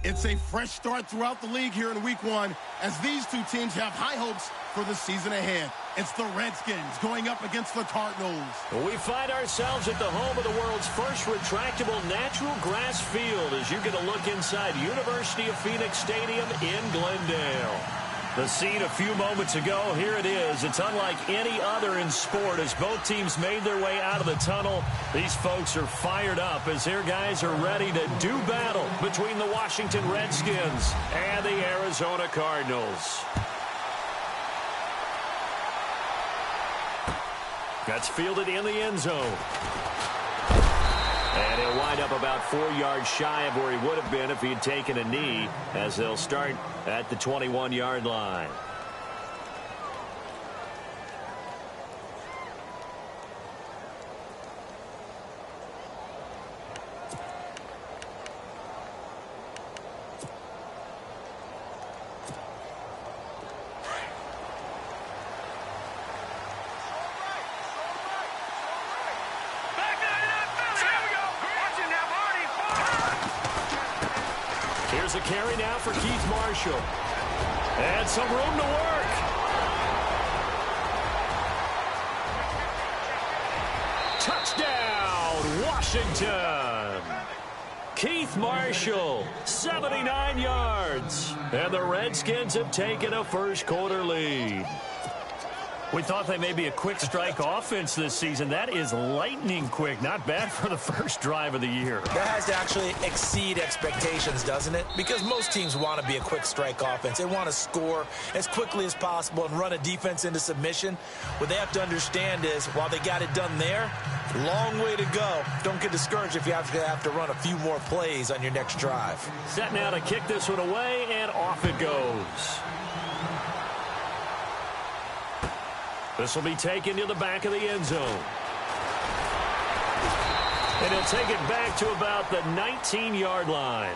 It's a fresh start throughout the league here in Week 1 as these two teams have high hopes for the season ahead. It's the Redskins going up against the Cardinals. We find ourselves at the home of the world's first retractable natural grass field as you get a look inside University of Phoenix Stadium in Glendale. The scene a few moments ago, here it is. It's unlike any other in sport as both teams made their way out of the tunnel. These folks are fired up as their guys are ready to do battle between the Washington Redskins and the Arizona Cardinals. That's fielded in the end zone. And he'll wind up about 4 yards shy of where he would have been if he had taken a knee, as they'll start at the 21-yard line. Here's a carry now for Keith Marshall. And some room to work. Touchdown, Washington. Keith Marshall, 79 yards. And the Redskins have taken a first-quarter lead. We thought they may be a quick strike offense this season. That is lightning quick. Not bad for the first drive of the year. That has to actually exceed expectations, doesn't it? Because most teams want to be a quick strike offense. They want to score as quickly as possible and run a defense into submission. What they have to understand is, while they got it done there, long way to go. Don't get discouraged if you have to run a few more plays on your next drive. Set now to kick this one away, and off it goes. This will be taken to the back of the end zone. And he'll take it back to about the 19-yard line.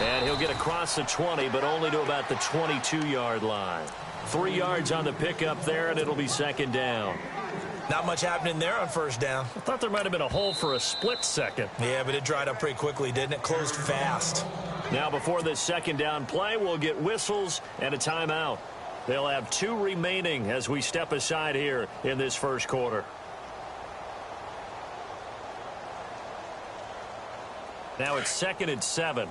And he'll get across the 20, but only to about the 22-yard line. 3 yards on the pickup there, and it'll be second down. Not much happening there on first down. I thought there might have been a hole for a split second. Yeah, but it dried up pretty quickly, didn't it? Closed fast. Now, before this second down play, we'll get whistles and a timeout. They'll have 2 remaining as we step aside here in this first quarter. Now it's 2nd and 7.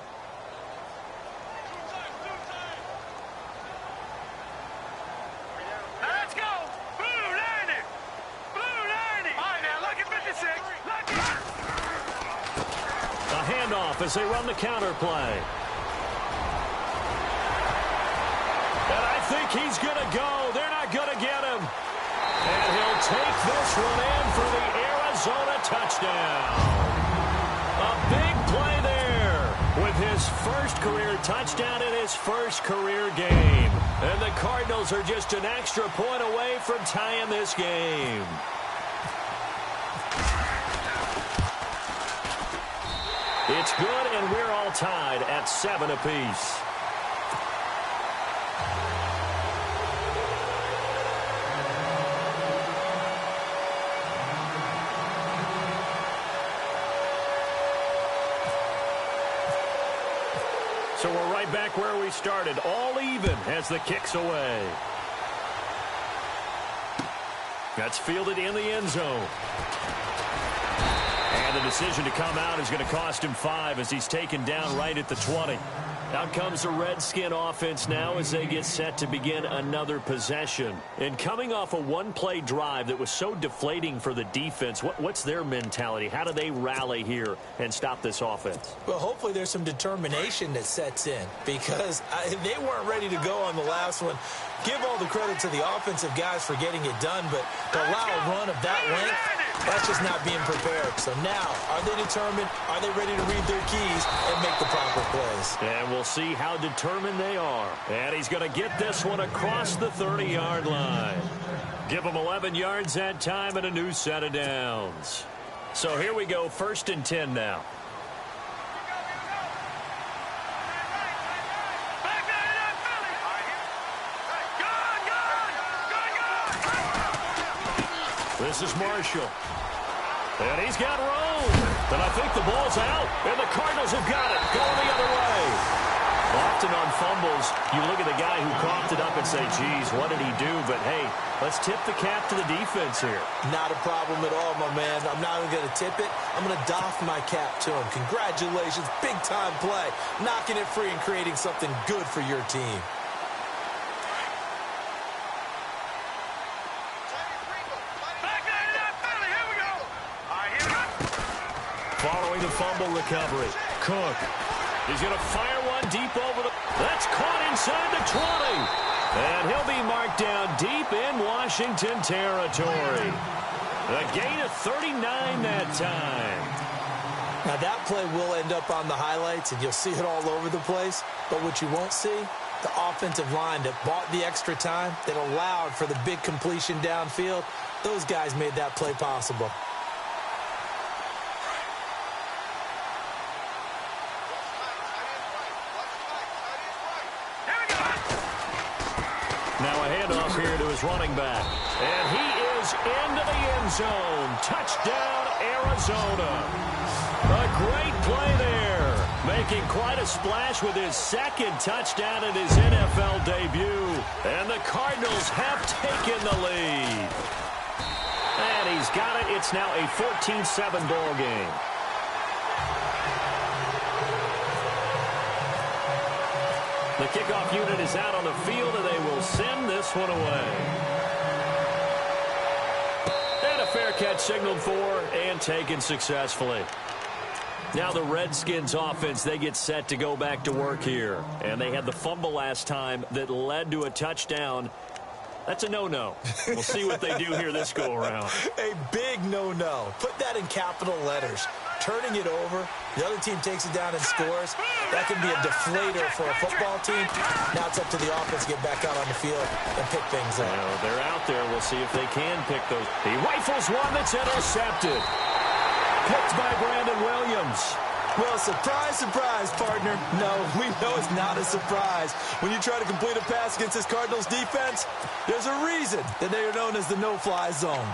As they run the counter play. And I think he's going to go. They're not going to get him. And he'll take this one in for the Arizona touchdown. A big play there with his first career touchdown in his first career game. And the Cardinals are just an extra point away from tying this game. It's good, and we're all tied at 7 apiece. So we're right back where we started, all even as the kick's away. That's fielded in the end zone. And the decision to come out is going to cost him 5 as he's taken down right at the 20. Out comes the Redskin offense now as they get set to begin another possession. And coming off a one-play drive that was so deflating for the defense, what's their mentality? How do they rally here and stop this offense? Well, hopefully there's some determination that sets in because they weren't ready to go on the last one. Give all the credit to the offensive guys for getting it done, but to allow a run of that length, That's just not being prepared. So now, are they determined? Are they ready to read their keys and make the proper plays? And we'll see how determined they are. And he's going to get this one across the 30-yard line. Give him 11 yards that time and a new set of downs. So here we go, 1st and 10 now. This is Marshall. And he's got room. And I think the ball's out. And the Cardinals have got it. Going the other way. Often on fumbles, you look at the guy who coughed it up and say, geez, what did he do? But, hey, let's tip the cap to the defense here. Not a problem at all, my man. I'm not even going to tip it. I'm going to doff my cap to him. Congratulations. Big-time play. Knocking it free and creating something good for your team. Following the fumble recovery, Cook. He's going to fire one deep over the... That's caught inside the 20. And he'll be marked down deep in Washington territory. A gain of 39 that time. Now, that play will end up on the highlights, and you'll see it all over the place. But what you won't see, the offensive line that bought the extra time, that allowed for the big completion downfield, those guys made that play possible. Now a handoff here to his running back. And he is into the end zone. Touchdown, Arizona. A great play there. Making quite a splash with his 2nd touchdown in his NFL debut. And the Cardinals have taken the lead. And he's got it. It's now a 14-7 ball game. The kickoff unit is out on the field, and they will send this one away. And a fair catch signaled for and taken successfully. Now the Redskins offense, they get set to go back to work here. And they had the fumble last time that led to a touchdown. That's a no-no. We'll see what they do here this go-around. A big no-no. Put that in capital letters. Turning it over, the other team takes it down and scores. That can be a deflator for a football team. Now it's up to the offense to get back out on the field and pick things up. Well, they're out there. We'll see if they can pick those. He rifles one that's intercepted. Picked by Brandon Williams. Well, surprise, surprise, partner. No, we know it's not a surprise. When you try to complete a pass against this Cardinals defense, there's a reason that they are known as the no-fly zone.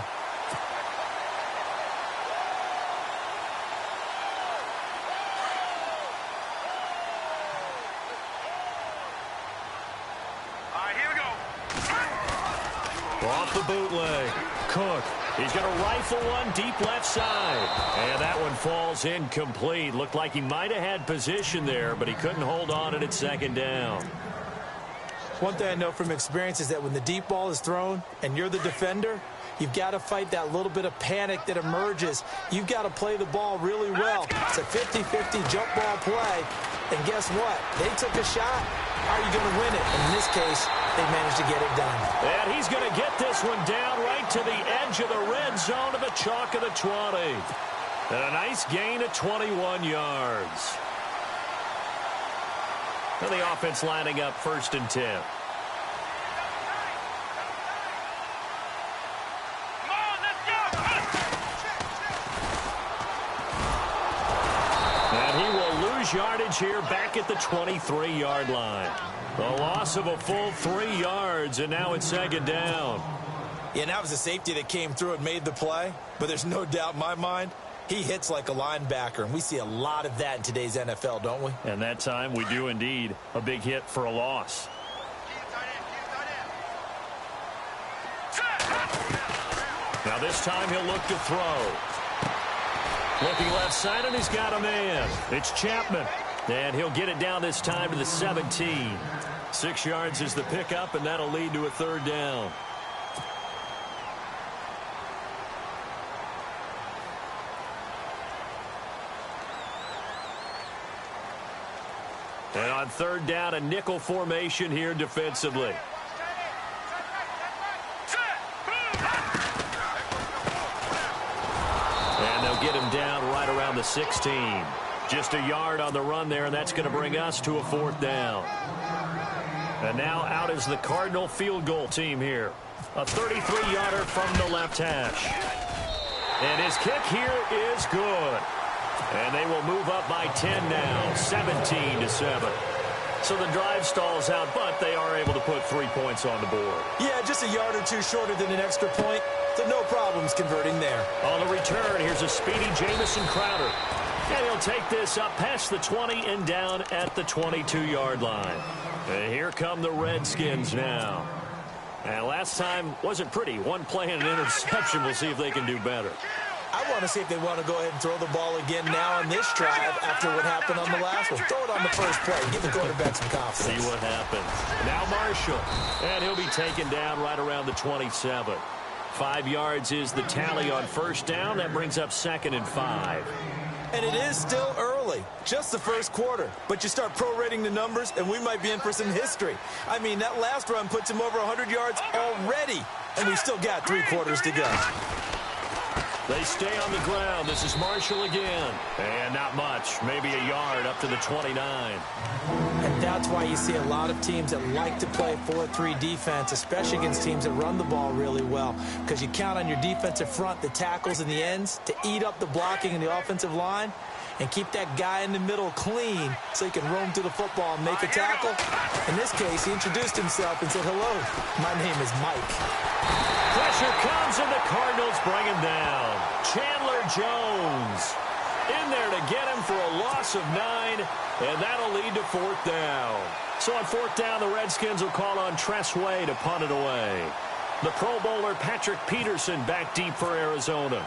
Off the bootleg. Cook. He's going to rifle one deep left side. And that one falls incomplete. Looked like he might have had position there, but he couldn't hold on at 2nd down. One thing I know from experience is that when the deep ball is thrown and you're the defender, you've got to fight that little bit of panic that emerges. You've got to play the ball really well. It's a 50-50 jump ball play. And guess what? They took a shot. Are you going to win it? And in this case, they managed to get it done. And he's going to get this one down right to the edge of the red zone of the chalk of the 20. And a nice gain of 21 yards. And the offense lining up 1st and 10. And he will lose yardage here back at the 23-yard line. The loss of a full 3 yards, and now it's 2nd down. Yeah, that was a safety that came through and made the play. But there's no doubt in my mind, he hits like a linebacker. And we see a lot of that in today's NFL, don't we? And that time we do indeed. A big hit for a loss. Now this time he'll look to throw. Looking left side, and he's got a man. It's Chapman. And he'll get it down this time to the 17. 6 yards is the pickup, and that'll lead to a 3rd down. And on 3rd down, a nickel formation here defensively. on the 16. Just a yard on the run there, and that's going to bring us to a 4th down. And now out is the Cardinal field goal team here. A 33-yarder from the left hash. And his kick here is good. And they will move up by 10 now, 17-7. So the drive stalls out, but they are able to put 3 points on the board. Yeah, just a yard or two shorter than an extra point, so no problems converting there. On the return, here's a speedy Jamison Crowder. And he'll take this up past the 20 and down at the 22-yard line. And here come the Redskins now. And last time wasn't pretty. One play and an interception. We'll see if they can do better. I want to see if they want to go ahead and throw the ball again now on this drive after what happened on the last one. Throw it on the first play. Give the quarterback some confidence. See what happens. Now Marshall. And he'll be taken down right around the 27. 5 yards is the tally on first down. That brings up 2nd and 5. And it is still early, just the first quarter. But you start prorating the numbers, and we might be in for some history. I mean, that last run puts him over 100 yards already, and we still got 3 quarters to go. They stay on the ground. This is Marshall again. And not much, maybe a yard up to the 29. And that's why you see a lot of teams that like to play 4-3 defense, especially against teams that run the ball really well, because you count on your defensive front, the tackles and the ends, to eat up the blocking in the offensive line and keep that guy in the middle clean so he can roam to the football and make a tackle. In this case, he introduced himself and said, "Hello, my name is Mike." Pressure comes, and the Cardinals bring him down. Chandler Jones in there to get him for a loss of 9, and that'll lead to 4th down. So on 4th down, the Redskins will call on Tress Way to punt it away. The Pro Bowler Patrick Peterson back deep for Arizona.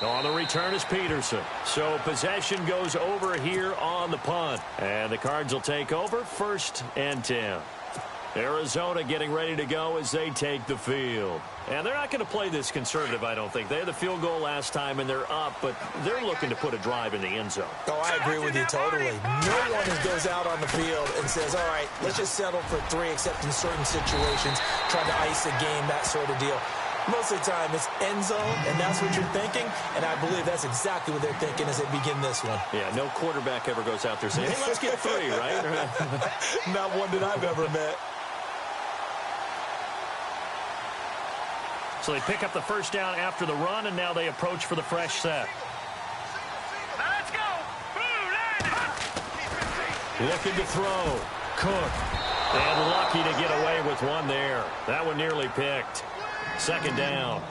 On the return is Peterson. So possession goes over here on the punt. And the Cards will take over 1st and 10. Arizona getting ready to go as they take the field. And they're not going to play this conservative, I don't think. They had the field goal last time, and they're up, but they're looking to put a drive in the end zone. Oh, I agree with you totally. No one goes out on the field and says, all right, let's just settle for 3, except in certain situations, trying to ice a game, that sort of deal. Most of the time, it's end zone, and that's what you're thinking, and I believe that's exactly what they're thinking as they begin this one. Yeah, no quarterback ever goes out there saying, hey, let's get 3, right? Not one that I've ever met. So they pick up the first down after the run, and now they approach for the fresh set. Let's go! Looking to throw. Cook. And lucky to get away with one there. That one nearly picked. 2nd down.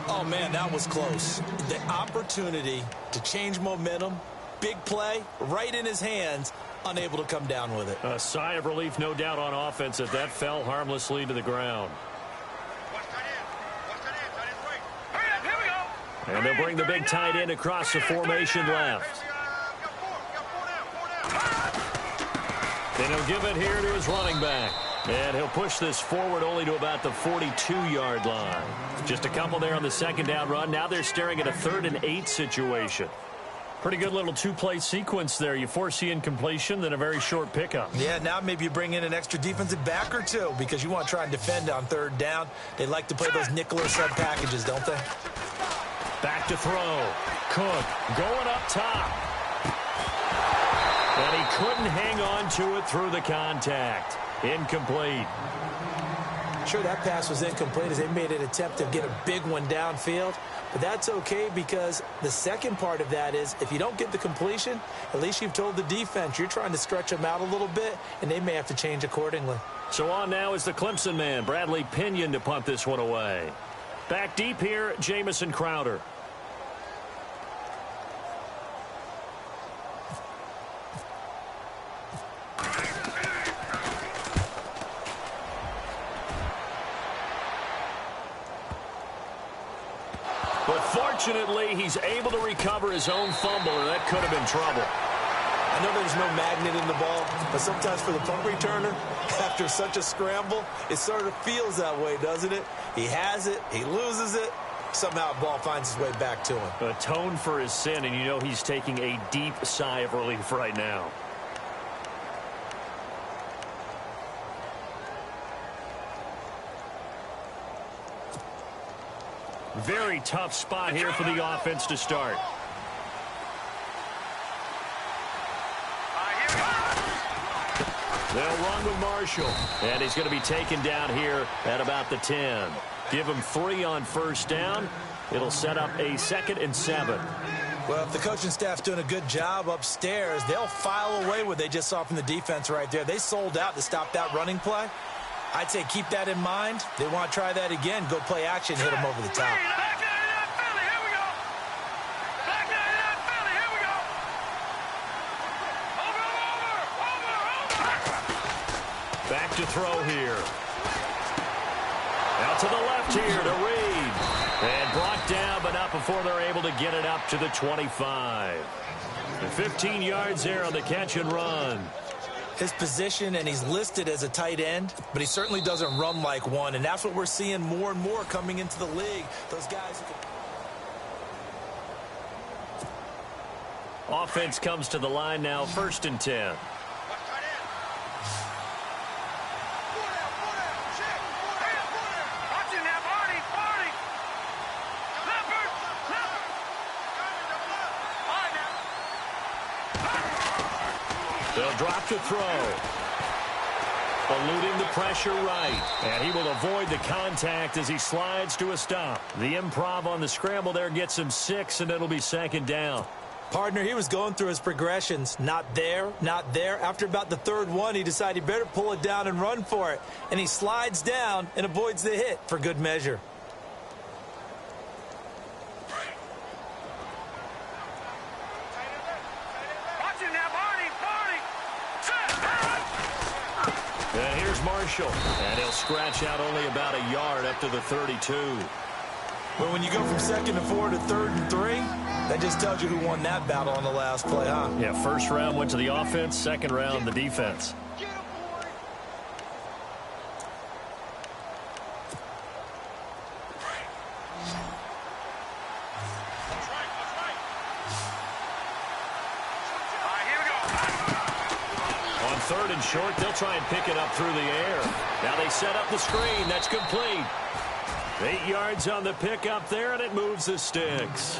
Oh, man, that was close. The opportunity to change momentum, big play, right in his hands, unable to come down with it. A sigh of relief, no doubt, on offense as that fell harmlessly to the ground. And they'll bring the big tight end across the formation left. And he'll give it here to his running back. And he'll push this forward only to about the 42-yard line. Just a couple there on the 2nd down run. Now they're staring at a 3rd and 8 situation. Pretty good little 2-play sequence there. You force the incompletion, then a very short pickup. Yeah, now maybe you bring in an extra defensive back or 2 because you want to try and defend on 3rd down. They like to play those nickel or sub packages, don't they? Back to throw. Cook going up top. And he couldn't hang on to it through the contact. Incomplete. Sure, that pass was incomplete as they made an attempt to get a big one downfield. But that's okay because the second part of that is if you don't get the completion, at least you've told the defense you're trying to stretch them out a little bit, and they may have to change accordingly. So on now is the Clemson man, Bradley Pinion, to punt this one away. Back deep here, Jamison Crowder. But fortunately, he's able to recover his own fumble, and that could have been trouble. I know there's no magnet in the ball, but sometimes for the punt returner, after such a scramble, it sort of feels that way, doesn't it? He has it, he loses it, somehow the ball finds its way back to him. Atone for his sin, and you know he's taking a deep sigh of relief right now. Very tough spot here for the offense to start. They'll run with Marshall. And he's going to be taken down here at about the 10. Give him 3 on first down. It'll set up a 2nd and 7. Well, if the coaching staff's doing a good job upstairs, they'll file away what they just saw from the defense right there. They sold out to stop that running play. I'd say keep that in mind. They want to try that again. Go play action, hit them over the top. Back to throw here. Out to the left here to Reed. And brought down, but not before they're able to get it up to the 25. And 15 yards there on the catch and run. His position, and he's listed as a tight end, but he certainly doesn't run like one, and that's what we're seeing more and more coming into the league. Those guys who can... Offense comes to the line now, 1st and 10. They'll drop to throw. Eluding the pressure right. And he will avoid the contact as he slides to a stop. The improv on the scramble there gets him 6, and it'll be 2nd down. Partner, he was going through his progressions. Not there, not there. After about the 3rd one, he decided he better pull it down and run for it. And he slides down and avoids the hit for good measure. And here's Marshall. And he'll scratch out only about a yard up to the 32. Well, when you go from 2nd and 4 to 3rd and 3, that just tells you who won that battle on the last play, huh? Yeah, 1st round went to the offense, 2nd round the defense. On 3rd and short, they'll try and pick it up through the air. Now they set up the screen. That's complete. 8 yards on the pickup there, and it moves the sticks.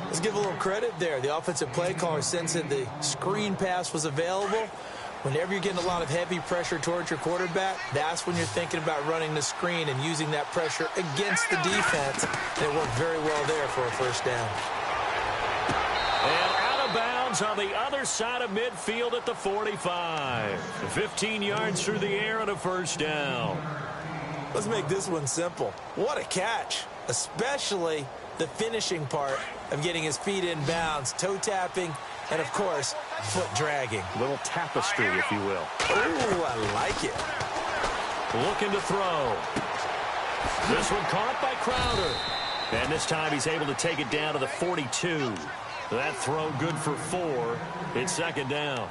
Let's give a little credit there. The offensive play caller sensed that the screen pass was available. Whenever you're getting a lot of heavy pressure towards your quarterback, that's when you're thinking about running the screen and using that pressure against the defense. And it worked very well there for a 1st down. And out of bounds on the other side of midfield at the 45. 15 yards through the air and a 1st down. Let's make this one simple. What a catch, especially the finishing part of getting his feet in bounds, toe tapping, and, of course, foot dragging. A little tapestry, if you will. Oh, I like it. Looking to throw. This one caught by Crowder. And this time he's able to take it down to the 42. That throw good for 4. It's 2nd down.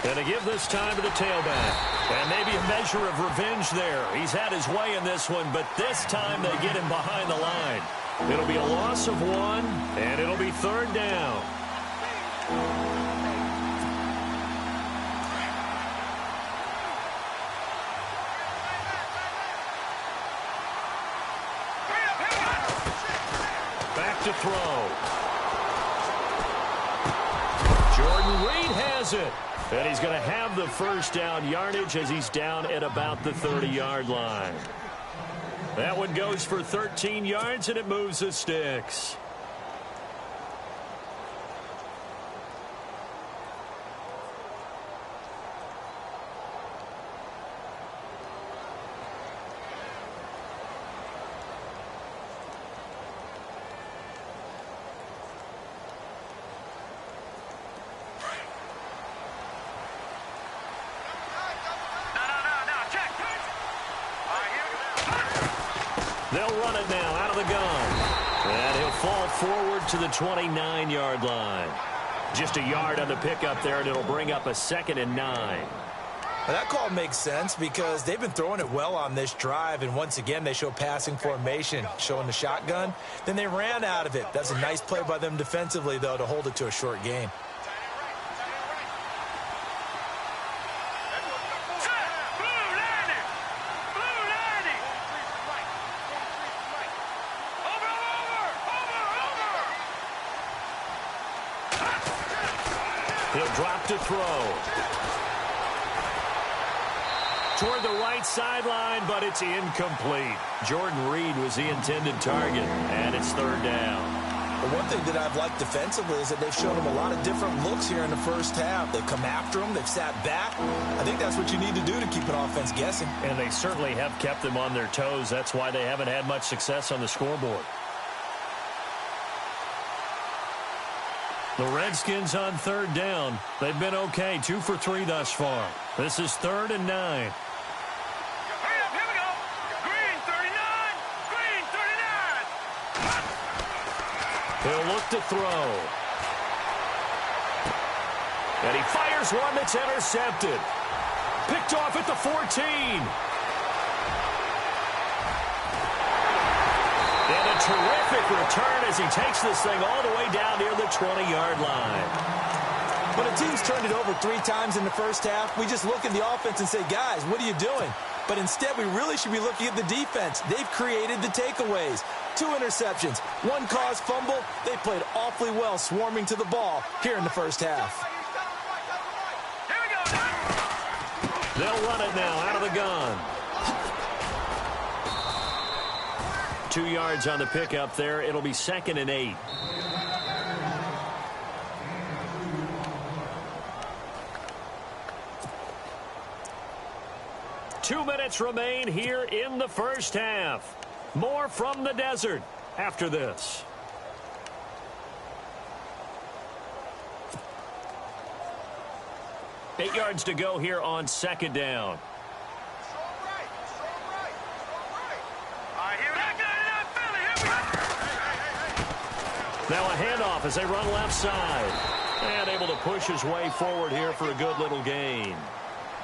And to give this time to the tailback. And maybe a measure of revenge there. He's had his way in this one, but this time they get him behind the line. It'll be a loss of 1, and it'll be 3rd down. Back to throw. Jordan Reed has it. And he's going to have the 1st down yardage as he's down at about the 30-yard line. That one goes for 13 yards, and it moves the sticks. They'll run it now out of the gun. And he'll fall forward to the 29-yard line. Just a yard on the pickup there, and it'll bring up a 2nd and 9. Well, that call makes sense because they've been throwing it well on this drive, and once again, they show passing formation, showing the shotgun. Then they ran out of it. That's a nice play by them defensively, though, to hold it to a short gain. He'll drop to throw. Toward the right sideline, but it's incomplete. Jordan Reed was the intended target, and it's 3rd down. Well, one thing that I've liked defensively is that they've shown them a lot of different looks here in the first half. They've come after them. They've sat back. I think that's what you need to do to keep an offense guessing. And they certainly have kept them on their toes. That's why they haven't had much success on the scoreboard. The Redskins on 3rd down. They've been okay, 2 for 3 thus far. This is 3rd and 9. He'll look to throw. And he fires one that's intercepted. Picked off at the 14. And a terrific return as he takes this thing all the way down near the 20-yard line. When a team's turned it over 3 times in the first half, we just look at the offense and say, guys, what are you doing? But instead, we really should be looking at the defense. They've created the takeaways. 2 interceptions, 1 caused fumble. They played awfully well swarming to the ball here in the first half. They'll run it now out of the gun. 2 yards on the pickup there. It'll be 2nd and 8. Two minutes remain here in the first half. More from the desert after this. Eight yards to go here on 2nd down. Now a handoff as they run left side. And able to push his way forward here for a good little gain.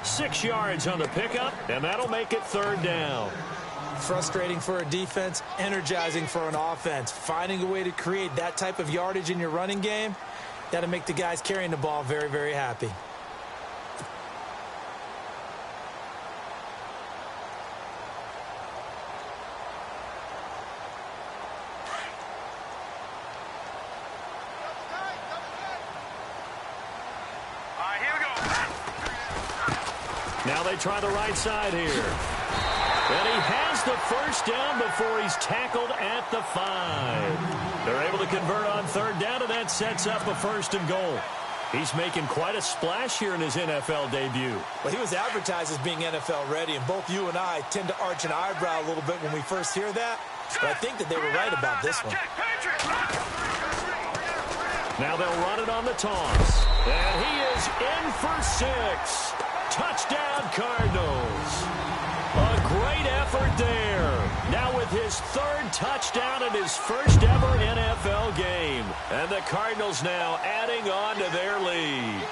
6 yards on the pickup, and that'll make it 3rd down. Frustrating for a defense, energizing for an offense. Finding a way to create that type of yardage in your running game, that'll make the guys carrying the ball very, very happy. Now they try the right side here. And he has the first down before he's tackled at the 5. They're able to convert on 3rd down, and that sets up a 1st and goal. He's making quite a splash here in his NFL debut. Well, he was advertised as being NFL ready, and both you and I tend to arch an eyebrow a little bit when we first hear that. But I think that they were right about this one. Now they'll run it on the toss. And he is in for 6. Touchdown, Cardinals. A great effort there. Now with his 3rd touchdown in his first ever NFL game. And the Cardinals now adding on to their lead.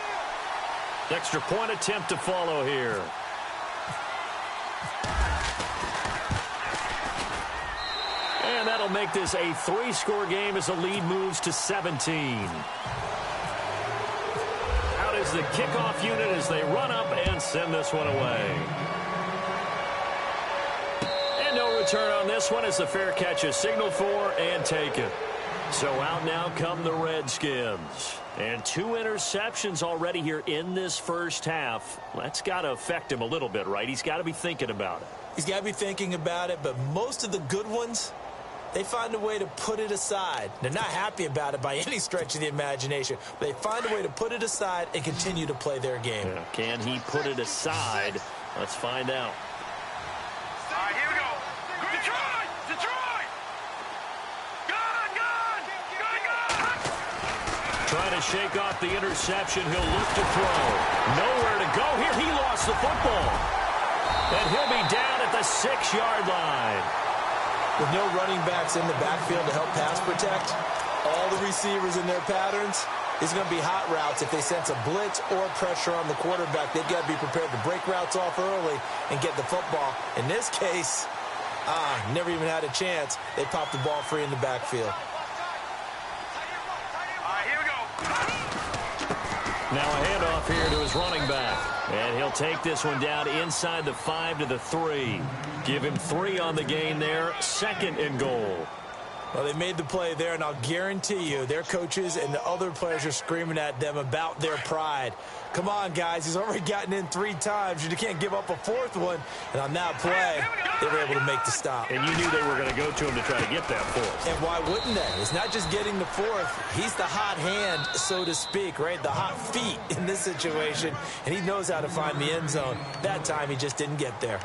Extra point attempt to follow here. And that'll make this a 3-score game as the lead moves to 17. Is the kickoff unit as they run up and send this one away. And no return on this one as the fair catch is signaled for and taken. So out now come the Redskins. And 2 interceptions already here in this first half. That's got to affect him a little bit, right? He's got to be thinking about it. He's got to be thinking about it, but most of the good ones, they find a way to put it aside. They're not happy about it by any stretch of the imagination, but they find a way to put it aside and continue to play their game. Yeah. Can he put it aside? Let's find out. All right, here we go. Detroit! Detroit! Gun! Gun! Gun! Gun! Trying to shake off the interception. He'll look to throw. Nowhere to go here. He lost the football. And he'll be down at the 6-yard line. With no running backs in the backfield to help pass protect, all the receivers in their patterns, is going to be hot routes. If they sense a blitz or pressure on the quarterback, they've got to be prepared to break routes off early and get the football. In this case, never even had a chance. They popped the ball free in the backfield. Now a handoff here to his running back. And he'll take this one down inside the 5 to the 3. Give him 3 on the gain there. 2nd and goal. Well, they made the play there, and I'll guarantee you their coaches and the other players are screaming at them about their pride. Come on, guys. He's already gotten in 3 times. You can't give up a 4th one. And on that play, they were able to make the stop. And you knew they were going to go to him to try to get that 4th. And why wouldn't they? It's not just getting the 4th. He's the hot hand, so to speak, right? The hot feet in this situation. And he knows how to find the end zone. That time, he just didn't get there.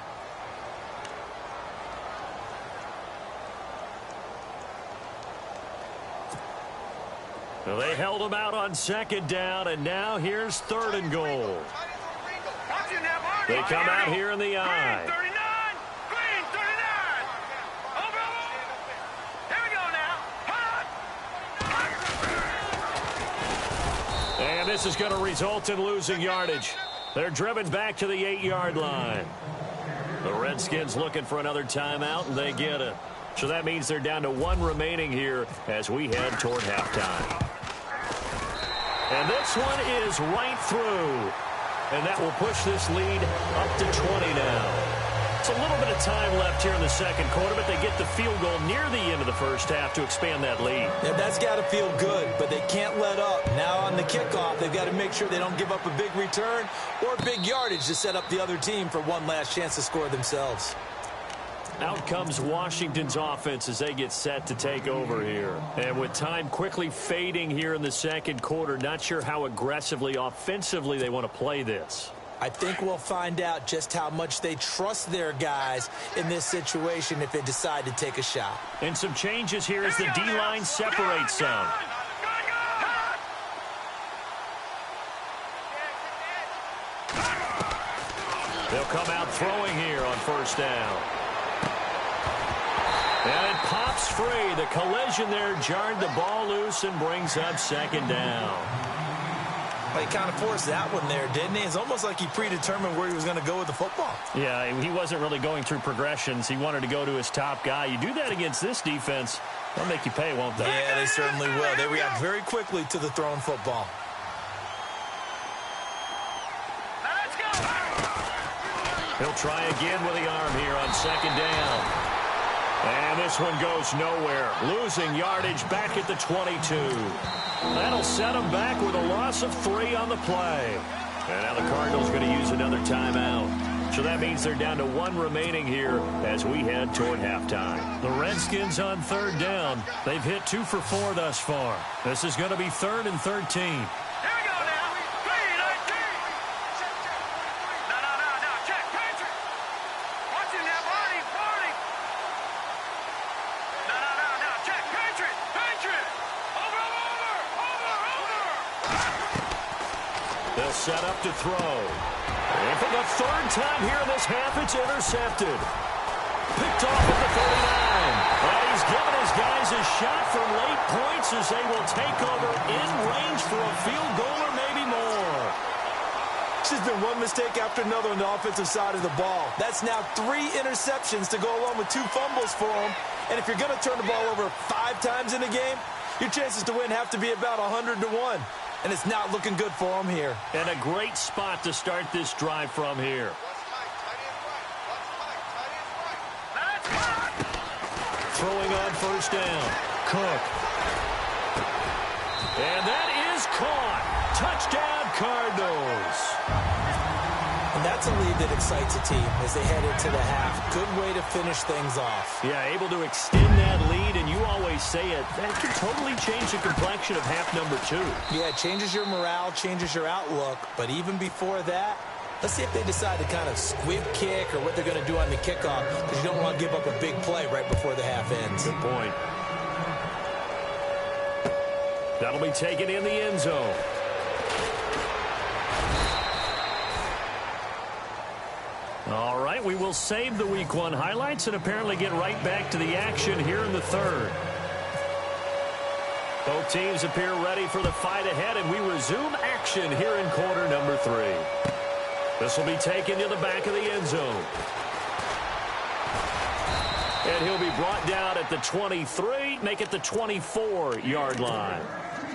Well, they held him out on 2nd down, and now here's 3rd and goal. They come out here in the I. Green 39! Green 39! Over! Here we go now! And this is going to result in losing yardage. They're driven back to the 8-yard line. The Redskins looking for another timeout, and they get it. So that means they're down to 1 remaining here as we head toward halftime. And this one is right through. And that will push this lead up to 20 now. It's a little bit of time left here in the 2nd quarter, but they get the field goal near the end of the 1st half to expand that lead. Yeah, that's got to feel good, but they can't let up. Now on the kickoff, they've got to make sure they don't give up a big return or big yardage to set up the other team for one last chance to score themselves. Out comes Washington's offense as they get set to take over here. And with time quickly fading here in the 2nd quarter, not sure how aggressively, offensively they want to play this. I think we'll find out just how much they trust their guys in this situation if they decide to take a shot. And some changes here as the D-line separates some. They'll come out throwing here on 1st down. And it pops free. The collision there jarred the ball loose and brings up 2nd down. Well, he kind of forced that one there, didn't he? It's almost like he predetermined where he was going to go with the football. Yeah, he wasn't really going through progressions. He wanted to go to his top guy. You do that against this defense, they'll make you pay, won't they? Yeah, they certainly will. They react very quickly to the thrown football. Let's go! He'll try again with the arm here on 2nd down. And this one goes nowhere. Losing yardage back at the 22. That'll set them back with a loss of 3 on the play. And now the Cardinals going to use another timeout. So that means they're down to 1 remaining here as we head toward halftime. The Redskins on 3rd down. They've hit 2 for 4 thus far. This is going to be 3rd and 13. They'll set up to throw. And for the 3rd time here in this half, it's intercepted. Picked off at the 39. And he's given his guys a shot for late points as they will take over in range for a field goal or maybe more. It's just been one mistake after another on the offensive side of the ball. That's now 3 interceptions to go along with 2 fumbles for him. And if you're going to turn the ball over 5 times in a game, your chances to win have to be about 100 to 1. And it's not looking good for him here. And a great spot to start this drive from here. Throwing on 1st down. Cook. And that is caught. Touchdown, Cardinals. And that's a lead that excites a team as they head into the half. Good way to finish things off. Yeah, able to extend that lead, and you always say it, that can totally change the complexion of half number 2. Yeah, it changes your morale, changes your outlook. But even before that, let's see if they decide to kind of squib kick or what they're going to do on the kickoff, because you don't want to give up a big play right before the half ends. Good point. That'll be taken in the end zone. All right, we will save the Week 1 highlights and apparently get right back to the action here in the 3rd. Both teams appear ready for the fight ahead, and we resume action here in quarter number 3. This will be taken to the back of the end zone. And he'll be brought down at the 23, make it the 24-yard line.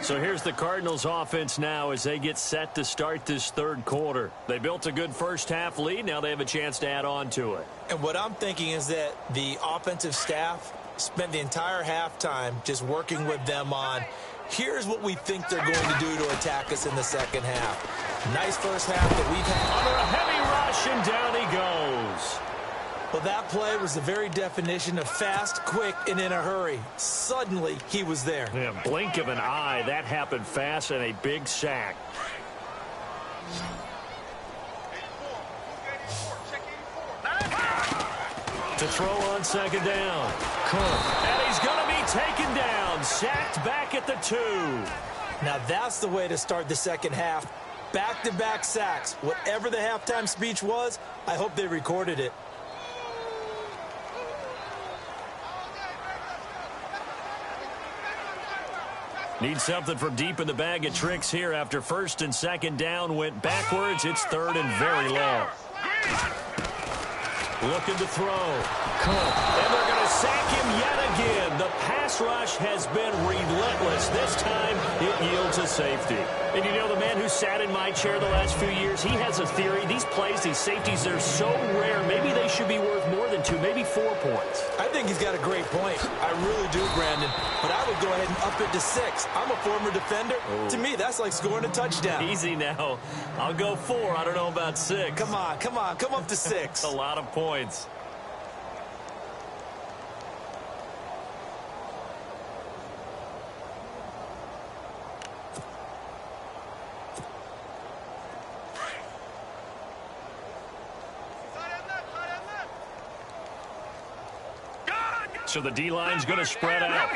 So here's the Cardinals offense now as they get set to start this third quarter. They built a good first-half lead. Now they have a chance to add on to it. And what I'm thinking is that the offensive staff spent the entire halftime just working with them on, here's what we think they're going to do to attack us in the second half. Nice first half that we've had. Under a heavy rush, and down he goes. Well, that play was the very definition of fast, quick, and in a hurry. Suddenly, he was there. Yeah, blink of an eye. That happened fast, and a big sack. To throw on second down. Cook. And he's going to be taken down. Sacked back at the 2. Now, that's the way to start the second half. Back-to-back sacks. Whatever the halftime speech was, I hope they recorded it. Need something from deep in the bag of tricks here after first and second down went backwards. It's third and very low. Looking to throw. Cook. And they're going to sack him yet again. The pass rush has been relentless. This time it yields a safety. And you know, the man who sat in my chair the last few years, he has a theory. These plays, these safeties, they're so rare. Maybe they should be worth more than 2, maybe 4 points. I think he's got a great point. I really do, Brandon. But I would go ahead and up it to 6. I'm a former defender. Oh. To me, that's like scoring a touchdown. Easy now. I'll go 4. I don't know about 6. Come on. Come up to 6. A lot of points. So the D-line's going to spread out.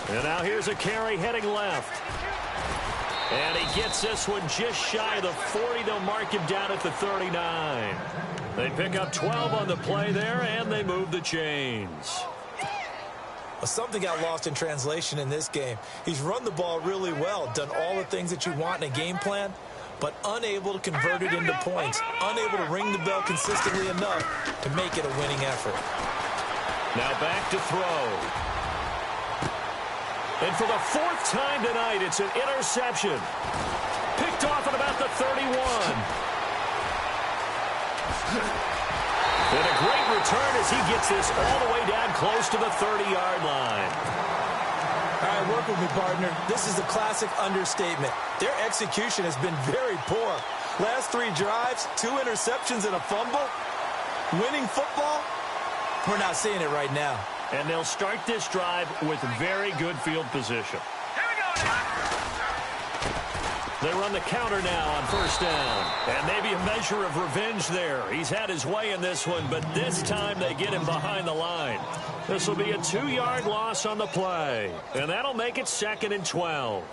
And now here's a carry heading left. And he gets this one just shy of the 40. They'll mark him down at the 39. They pick up 12 on the play there, and they move the chains. Well, something got lost in translation in this game. He's run the ball really well, done all the things that you want in a game plan, but unable to convert it into points, unable to ring the bell consistently enough to make it a winning effort. Now back to throw. And for the 4th time tonight, it's an interception. Picked off at about the 31. And a great return as he gets this all the way down close to the 30-yard line. All right, work with me, partner. This is a classic understatement. Their execution has been very poor. Last 3 drives, 2 interceptions and a fumble. Winning football? We're not seeing it right now. And they'll start this drive with very good field position. They run the counter now on first down. And maybe a measure of revenge there. He's had his way in this one, but this time they get him behind the line. This will be a 2-yard loss on the play. And that'll make it 2nd and 12.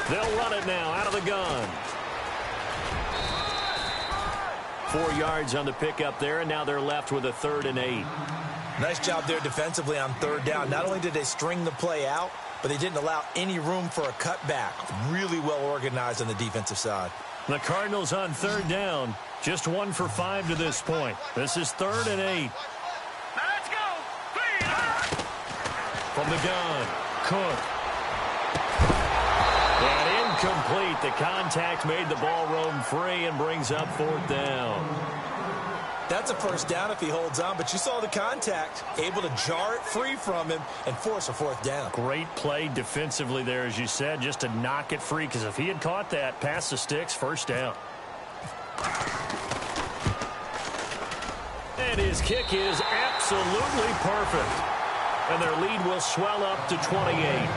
They'll run it now out of the gun. 4 yards on the pickup there, and now they're left with a 3rd and 8. Nice job there defensively on 3rd down. Not only did they string the play out, but they didn't allow any room for a cutback. Really well organized on the defensive side. The Cardinals on 3rd down. Just 1 for 5 to this point. This is 3rd and 8. Now let's go. From the gun, Cook. And incomplete. The contact made the ball roam free and brings up 4th down. That's a first down if he holds on, but you saw the contact, able to jar it free from him and force a 4th down. Great play defensively there, as you said, just to knock it free, because if he had caught that, past the sticks, first down. And his kick is absolutely perfect. And their lead will swell up to 28.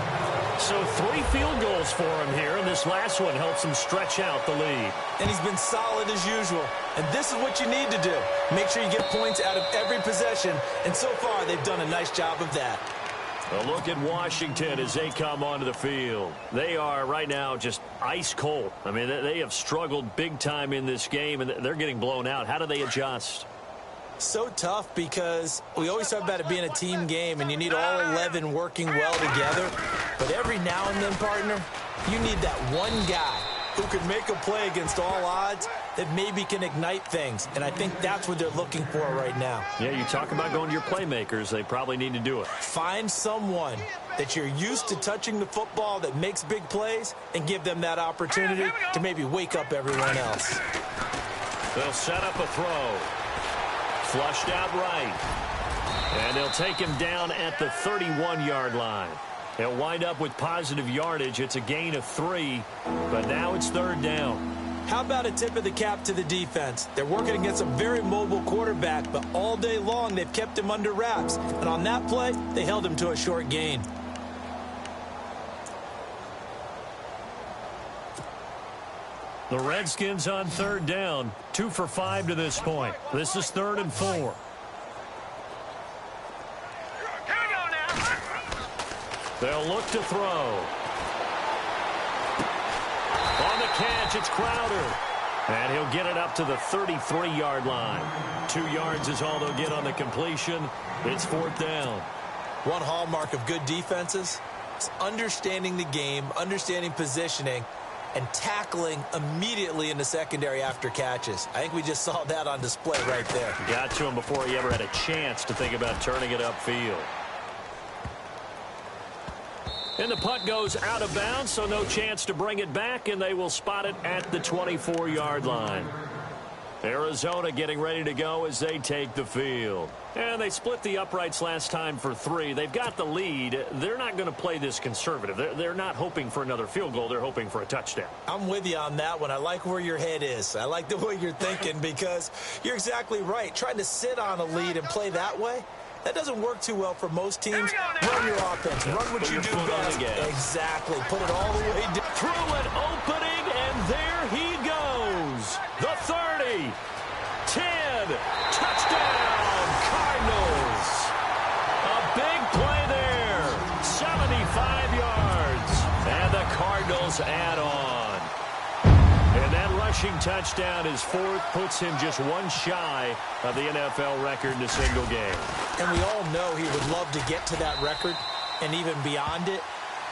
So 3 field goals for him here, and this last one helps him stretch out the lead. And he's been solid as usual. And this is what you need to do. Make sure you get points out of every possession. And so far, they've done a nice job of that. A look at Washington as they come onto the field. They are right now just ice cold. I mean, they have struggled big time in this game, and they're getting blown out. How do they adjust? So tough because we always talk about it being a team game, and you need all 11 working well together. But every now and then, partner, you need that one guy who can make a play against all odds that maybe can ignite things. And I think that's what they're looking for right now. Yeah, you talk about going to your playmakers. They probably need to do it. Find someone that you're used to touching the football that makes big plays and give them that opportunity to maybe wake up everyone else. They'll set up a throw. Flushed out right. And they'll take him down at the 31-yard line. They'll wind up with positive yardage. It's a gain of 3, but now it's 3rd down. How about a tip of the cap to the defense? They're working against a very mobile quarterback, but all day long they've kept him under wraps. And on that play, they held him to a short gain. The Redskins on 3rd down, 2 for 5 to this point. This is 3rd and 4. They'll look to throw. On the catch, it's Crowder. And he'll get it up to the 33-yard line. 2 yards is all they'll get on the completion. It's 4th down. One hallmark of good defenses is understanding the game, understanding positioning, and tackling immediately in the secondary after catches. I think we just saw that on display right there. Got to him before he ever had a chance to think about turning it upfield. And the punt goes out of bounds, so no chance to bring it back, and they will spot it at the 24-yard line. Arizona getting ready to go as they take the field. And they split the uprights last time for 3. They've got the lead. They're not going to play this conservative. They're not hoping for another field goal. They're hoping for a touchdown. I'm with you on that one. I like where your head is. I like the way you're thinking because you're exactly right. Trying to sit on a lead and play that way, that doesn't work too well for most teams. Run your offense. Run what you do best. Exactly. Put it all the way down. Through an opening, and there he goes. The 30. 10. Touchdown, Cardinals. A big play there. 75 yards. And the Cardinals add on. And that rushing touchdown is 4th, puts him just 1 shy of the NFL record in a single game. And we all know he would love to get to that record and even beyond it,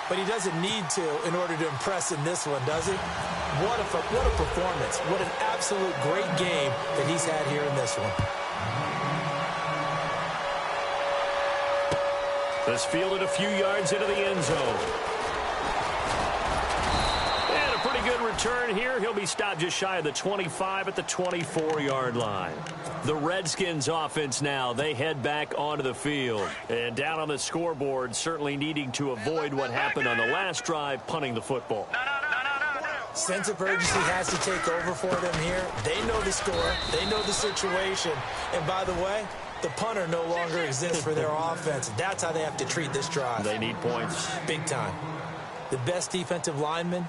but he doesn't need to in order to impress in this one, does he? What a performance. What an absolute great game that he's had here in this one. This fielded a few yards into the end zone. And a pretty good return here. He'll be stopped just shy of the 25 at the 24-yard line. The Redskins offense now, they head back onto the field. And down on the scoreboard, certainly needing to avoid what happened on the last drive, punting the football. Sense of urgency has to take over for them here. They know the score. They know the situation. And by the way, the punter no longer exists for their offense. That's how they have to treat this drive. They need points. Big time. The best defensive linemen,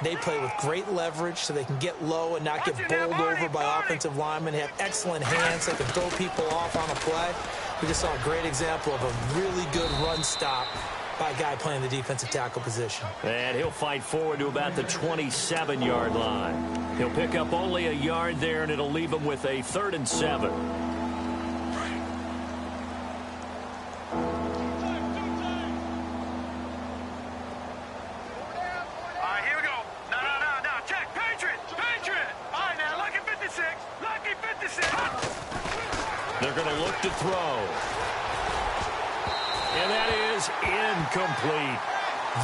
they play with great leverage so they can get low and not get bowled over by offensive linemen. They have excellent hands. They can throw people off on a play. We just saw a great example of a really good run stop by a guy playing the defensive tackle position. And he'll fight forward to about the 27-yard line. He'll pick up only a yard there, and it'll leave him with a 3rd and 7. They're going to look to throw. And that is incomplete.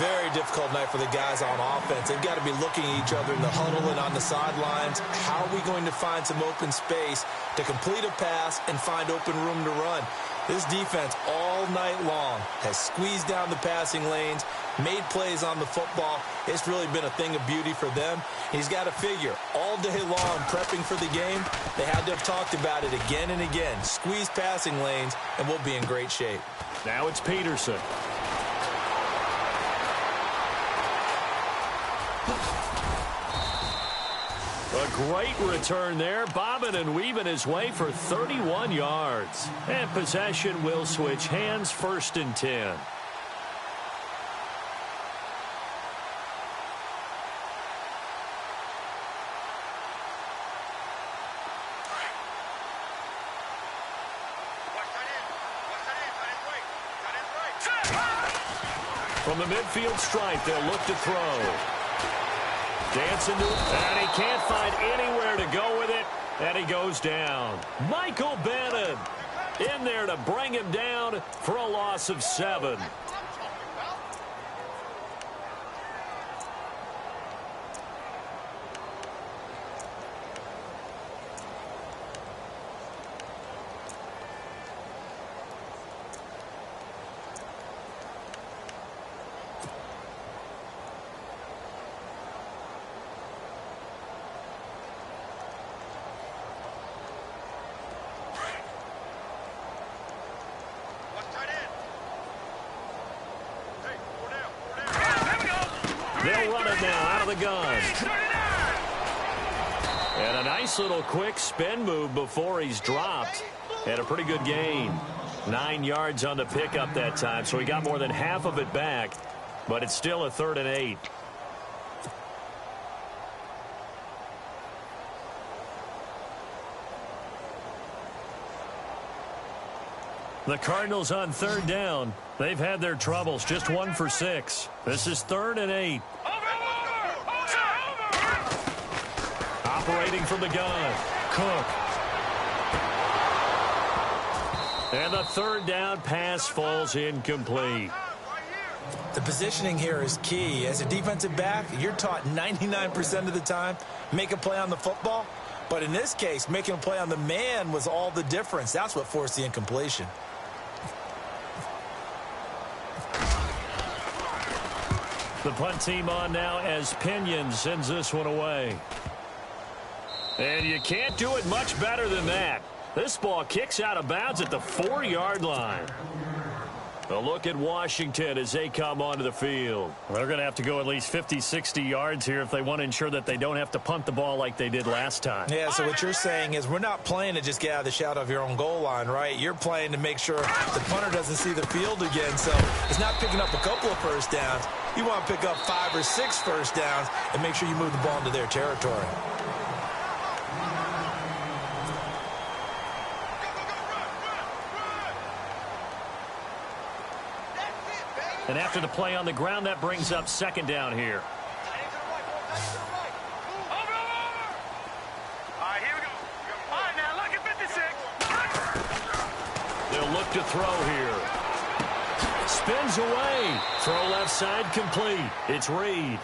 Very difficult night for the guys on offense. They've got to be looking at each other in the huddle and on the sidelines. How are we going to find some open space to complete a pass and find open room to run? This defense all night long has squeezed down the passing lanes, made plays on the football. It's really been a thing of beauty for them. He's got to figure all day long prepping for the game. They had to have talked about it again and again. Squeeze passing lanes, and we'll be in great shape. Now it's Peterson. A great return there, bobbing and weaving his way for 31 yards. And possession will switch hands, 1st and 10. From the midfield stripe, they'll look to throw. Dancing to it, and he can't find anywhere to go with it, and he goes down. Michael Bannon in there to bring him down for a loss of 7. They'll run it now out of the gun. And a nice little quick spin move before he's dropped. And a pretty good gain. 9 yards on the pickup that time, so he got more than half of it back. But it's still a 3rd and 8. The Cardinals on 3rd down. They've had their troubles, just 1 for 6. This is 3rd and 8. Operating from the gun, Cook. And the 3rd down pass falls incomplete. The positioning here is key. As a defensive back, you're taught 99% of the time, make a play on the football. But in this case, making a play on the man was all the difference. That's what forced the incompletion. The punt team on now as Pinion sends this one away. And you can't do it much better than that. This ball kicks out of bounds at the 4-yard line. A look at Washington as they come onto the field. They're going to have to go at least 50, 60 yards here if they want to ensure that they don't have to punt the ball like they did last time. Yeah, so what you're saying is we're not playing to just get out of the shadow of your own goal line, right? You're playing to make sure the punter doesn't see the field again. So it's not picking up a couple of first downs. You want to pick up 5 or 6 first downs and make sure you move the ball into their territory. And after the play on the ground, that brings up 2nd down here. They'll look to throw here. Spins away. Throw left side complete. It's Reed.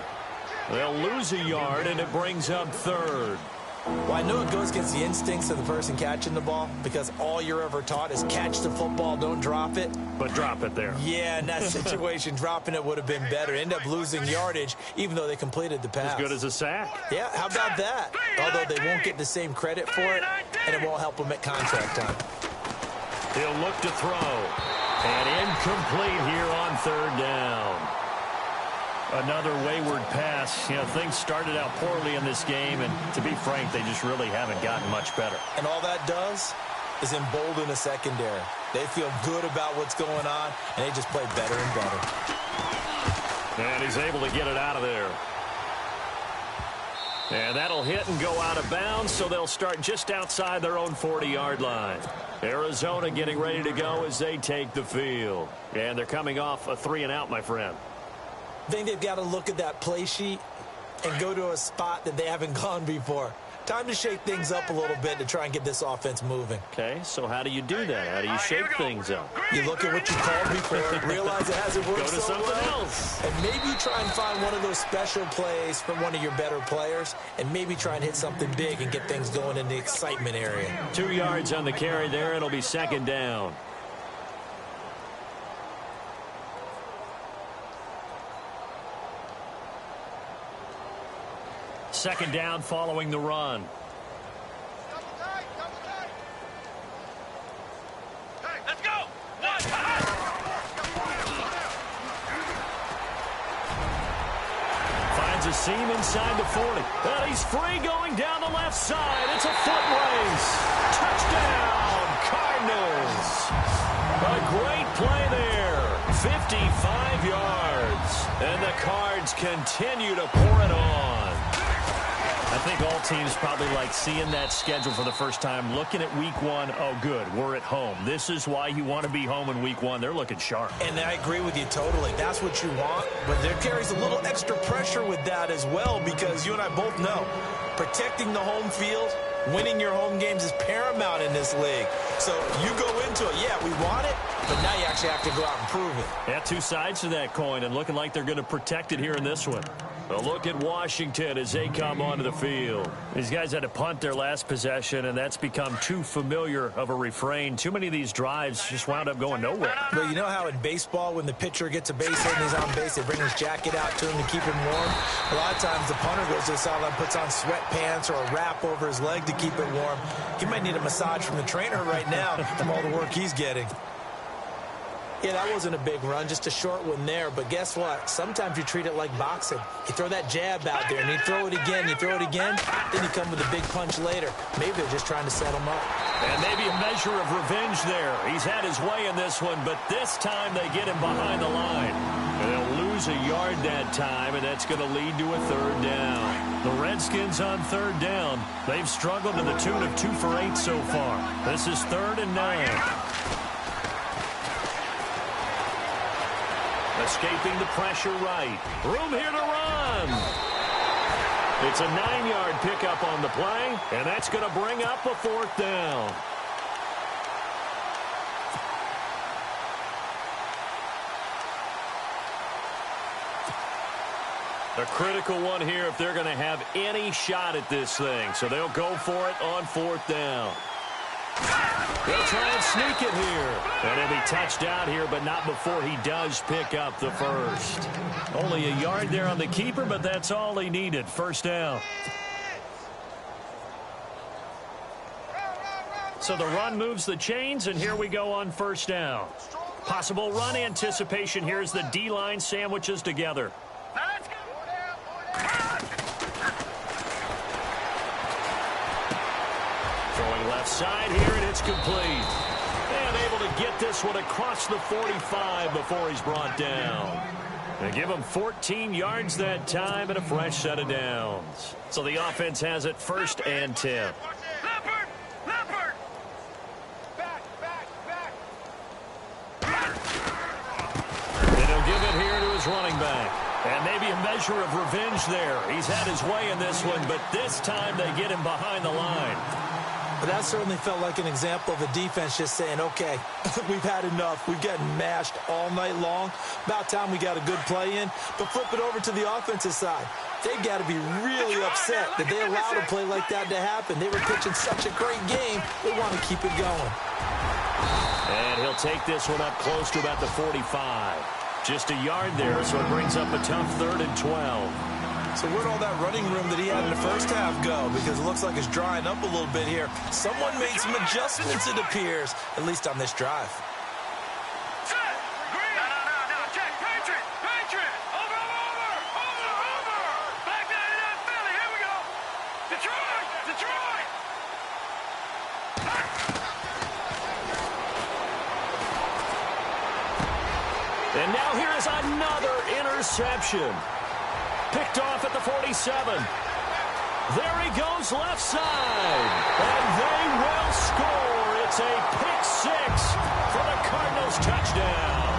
They'll lose a yard, and it brings up 3rd. Well, I know it goes against the instincts of the person catching the ball because all you're ever taught is catch the football, don't drop it. But drop it there. Yeah, in that situation, dropping it would have been better. End up losing yardage, even though they completed the pass. As good as a sack. Yeah, how about that? Although they won't get the same credit for it, and it won't help them at contract time. He'll look to throw. And incomplete here on 3rd down. Another wayward pass. You know, things started out poorly in this game, and to be frank, they just really haven't gotten much better. And all that does is embolden a secondary. They feel good about what's going on, and they just play better and better. And he's able to get it out of there. And that'll hit and go out of bounds, so they'll start just outside their own 40-yard line. Arizona getting ready to go as they take the field. And they're coming off a 3-and-out, my friend. I think they've got to look at that play sheet and go to a spot that they haven't gone before. Time to shake things up a little bit to try and get this offense moving. Okay, so how do you do that? How do you shake things up? You look at what you called before, realize it hasn't worked so well, else. and maybe try and find one of those special plays from one of your better players, and maybe try and hit something big and get things going in the excitement area. 2 yards on the carry there. It'll be 2nd down. Second down following the run. Let's go. Finds a seam inside the 40. And he's free going down the left side. It's a foot race. Touchdown, Cardinals. A great play there. 55 yards. And the Cards continue to pour it on. I think all teams probably like seeing that schedule for the first time, looking at week one. Oh, good, we're at home. This is why you want to be home in week one. They're looking sharp. And I agree with you totally. That's what you want, but there carries a little extra pressure with that as well, because you and I both know protecting the home field, winning your home games is paramount in this league. So you go into it, yeah, we want it, but now you actually have to go out and prove it. Yeah, two sides to that coin, and looking like they're going to protect it here in this one. A look at Washington as they come onto the field. These guys had to punt their last possession, and that's become too familiar of a refrain. Too many of these drives just wound up going nowhere. But you know how in baseball, when the pitcher gets a base hit and he's on base, they bring his jacket out to him to keep him warm? A lot of times the punter goes to the sideline, puts on sweatpants or a wrap over his leg to keep it warm. He might need a massage from the trainer right now from all the work he's getting. Yeah, that wasn't a big run, just a short one there. But guess what? Sometimes you treat it like boxing. You throw that jab out there, and you throw it again, you throw it again, then you come with a big punch later. Maybe they're just trying to set him up. And maybe a measure of revenge there. He's had his way in this one, but this time they get him behind the line. And they'll lose a yard that time, and that's going to lead to a third down. The Redskins on third down. They've struggled to the tune of 2 for 8 so far. This is 3rd and 9. Escaping the pressure right. Room here to run. It's a 9-yard pickup on the play, and that's going to bring up a 4th down. A critical one here if they're going to have any shot at this thing. So they'll go for it on 4th down. They'll try and sneak it here. And he'll be touched out here, but not before he does pick up the first. Only a yard there on the keeper, but that's all he needed. 1st down. So the run moves the chains, and here we go on 1st down. Possible run anticipation here as the D-line sandwiches together. Left side here, and it's complete. And able to get this one across the 45 before he's brought down. They give him 14 yards that time and a fresh set of downs. So the offense has it 1st and 10. Leopard! Back! And he'll give it here to his running back. And maybe a measure of revenge there. He's had his way in this one, but this time they get him behind the line. But that certainly felt like an example of the defense just saying, okay, we've had enough. We've gotten mashed all night long. About time we got a good play in. But flip it over to the offensive side. They've got to be really upset that they allowed a play like that to happen. They were pitching such a great game. They want to keep it going. And he'll take this one up close to about the 45. Just a yard there, so it brings up a tough 3rd and 12. So where'd all that running room that he had in the first half go? Because it looks like it's drying up a little bit here. Someone made some adjustments, it appears, at least on this drive. Set! Green! No. Check! Patriot! Over! Back down Philly! Here we go! Detroit! And now here is another interception. Picked off at the 47. There he goes left side. And they will score. It's a pick 6 for the Cardinals touchdown.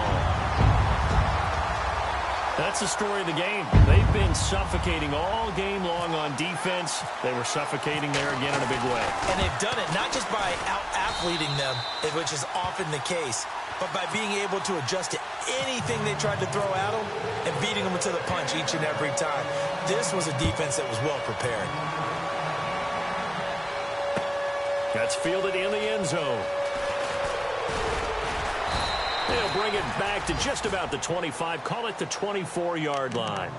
That's the story of the game. They've been suffocating all game long on defense. They were suffocating there again in a big way. And they've done it not just by out-athleting them, which is often the case, but by being able to adjust to anything they tried to throw at them and beating them to the punch each and every time. This was a defense that was well prepared. That's fielded in the end zone. They'll bring it back to just about the 25, call it the 24-yard line.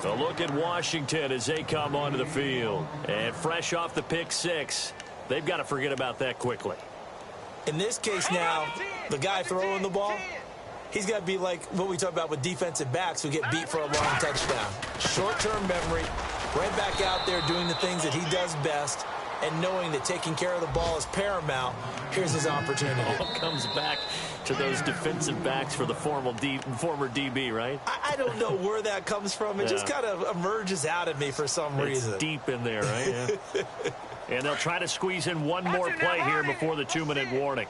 A look at Washington as they come onto the field. And fresh off the pick 6, they've got to forget about that quickly. In this case now, the guy throwing the ball, he's got to be like what we talk about with defensive backs who get beat for a long touchdown. Short-term memory, right back out there doing the things that he does best, and knowing that taking care of the ball is paramount, here's his opportunity. All comes back to those defensive backs for the former DB, right? I don't know where that comes from. It just kind of emerges out of me for some reason. It's deep in there, right? Yeah. And they'll try to squeeze in one more play here before the 2-minute warning.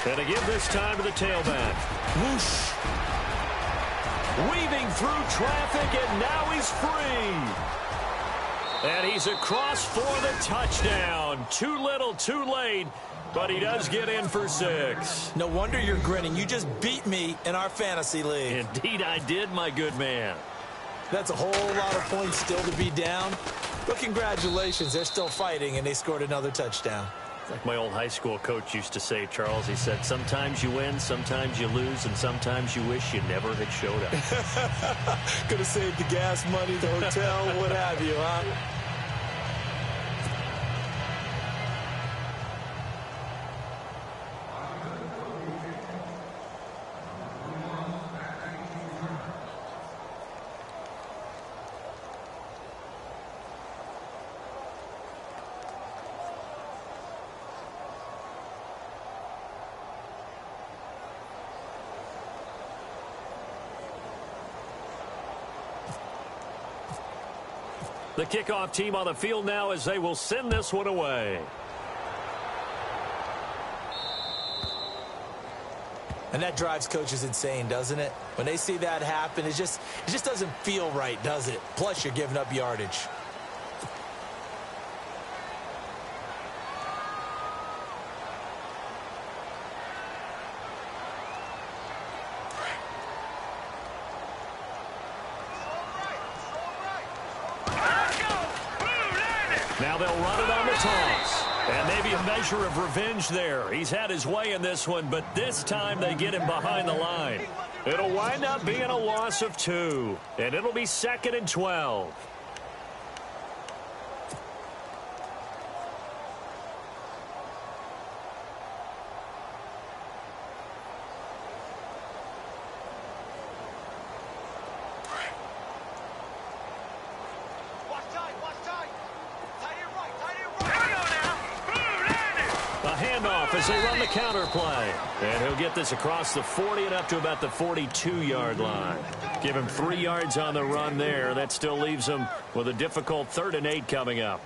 And again this time to the tailback. Whoosh. Weaving through traffic, and now he's free. And he's across for the touchdown. Too little, too late, but he does get in for 6. No wonder you're grinning. You just beat me in our fantasy league. Indeed I did, my good man. That's a whole lot of points still to be down. But congratulations, they're still fighting, and they scored another touchdown. Like my old high school coach used to say, Charles, he said, sometimes you win, sometimes you lose, and sometimes you wish you never had showed up. Could have saved the gas money, the hotel, what have you, huh? The kickoff team on the field now as they will send this one away. And that drives coaches insane, doesn't it? When they see that happen, it just doesn't feel right, does it? Plus, you're giving up yardage. Now they'll run it on the toss. And maybe a measure of revenge there. He's had his way in this one, but this time they get him behind the line. It'll wind up being a loss of 2. And it'll be 2nd and 12. As they run the counter play. And he'll get this across the 40 and up to about the 42-yard line. Give him 3 yards on the run there. That still leaves him with a difficult 3rd and 8 coming up.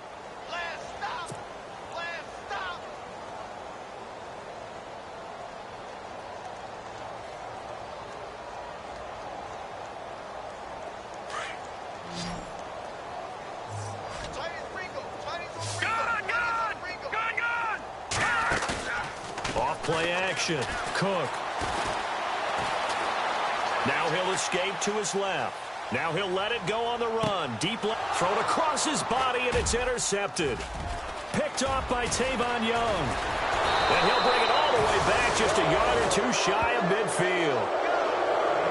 Play action. Cook. Now he'll escape to his left. Now he'll let it go on the run. Deep left. Thrown across his body, and it's intercepted. Picked off by Tavon Young. And he'll bring it all the way back just a yard or 2 shy of midfield.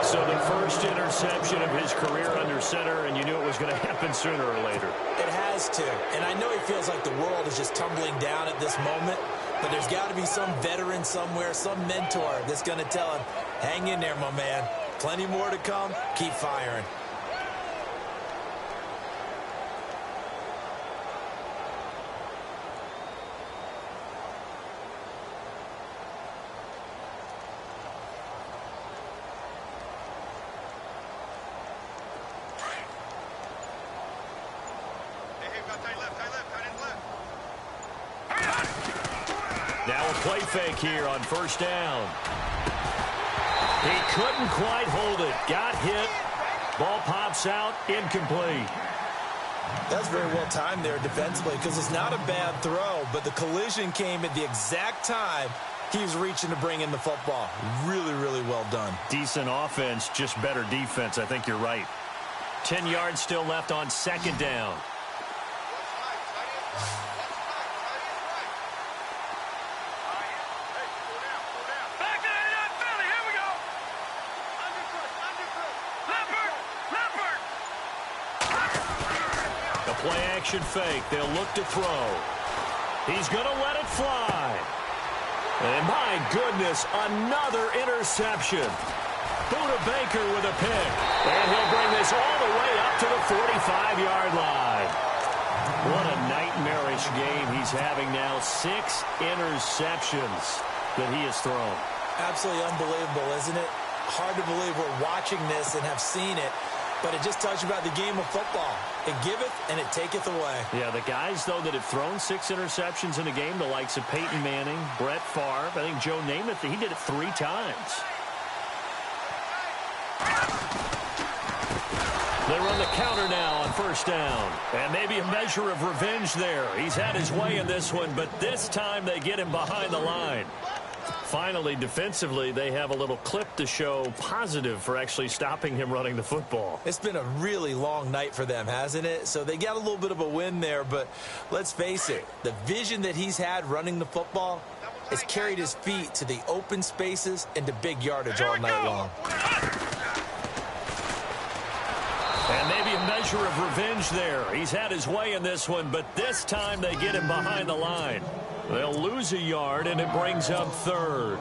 So the first interception of his career under center, and you knew it was going to happen sooner or later. It has to. And I know he feels like the world is just tumbling down at this moment. But there's got to be some veteran somewhere, some mentor that's going to tell him, hang in there, my man. Plenty more to come. Keep firing. Now a play fake here on 1st down. He couldn't quite hold it. Got hit. Ball pops out. Incomplete. That's very well timed there defensively because it's not a bad throw, but the collision came at the exact time he was reaching to bring in the football. Really, really well done. Decent offense, just better defense. I think you're right. 10 yards still left on 2nd down. Play action fake. They'll look to throw. He's going to let it fly. And my goodness, another interception. Buda Baker with a pick. And he'll bring this all the way up to the 45-yard line. What a nightmarish game he's having now. 6 interceptions that he has thrown. Absolutely unbelievable, isn't it? Hard to believe we're watching this and have seen it, but it just tells you about the game of football. It giveth and it taketh away. Yeah, the guys, though, that have thrown 6 interceptions in a game, the likes of Peyton Manning, Brett Favre, I think Joe Namath, he did it 3 times. They run the counter now on first down. And maybe a measure of revenge there. He's had his way in this one, but this time they get him behind the line. Finally, defensively, they have a little clip to show positive for actually stopping him running the football. It's been a really long night for them, hasn't it? So they got a little bit of a win there, but let's face it, the vision that he's had running the football has carried his feet to the open spaces and to big yardage all night long. And maybe a measure of revenge there. He's had his way in this one, but this time they get him behind the line. They'll lose a yard, and it brings up 3rd.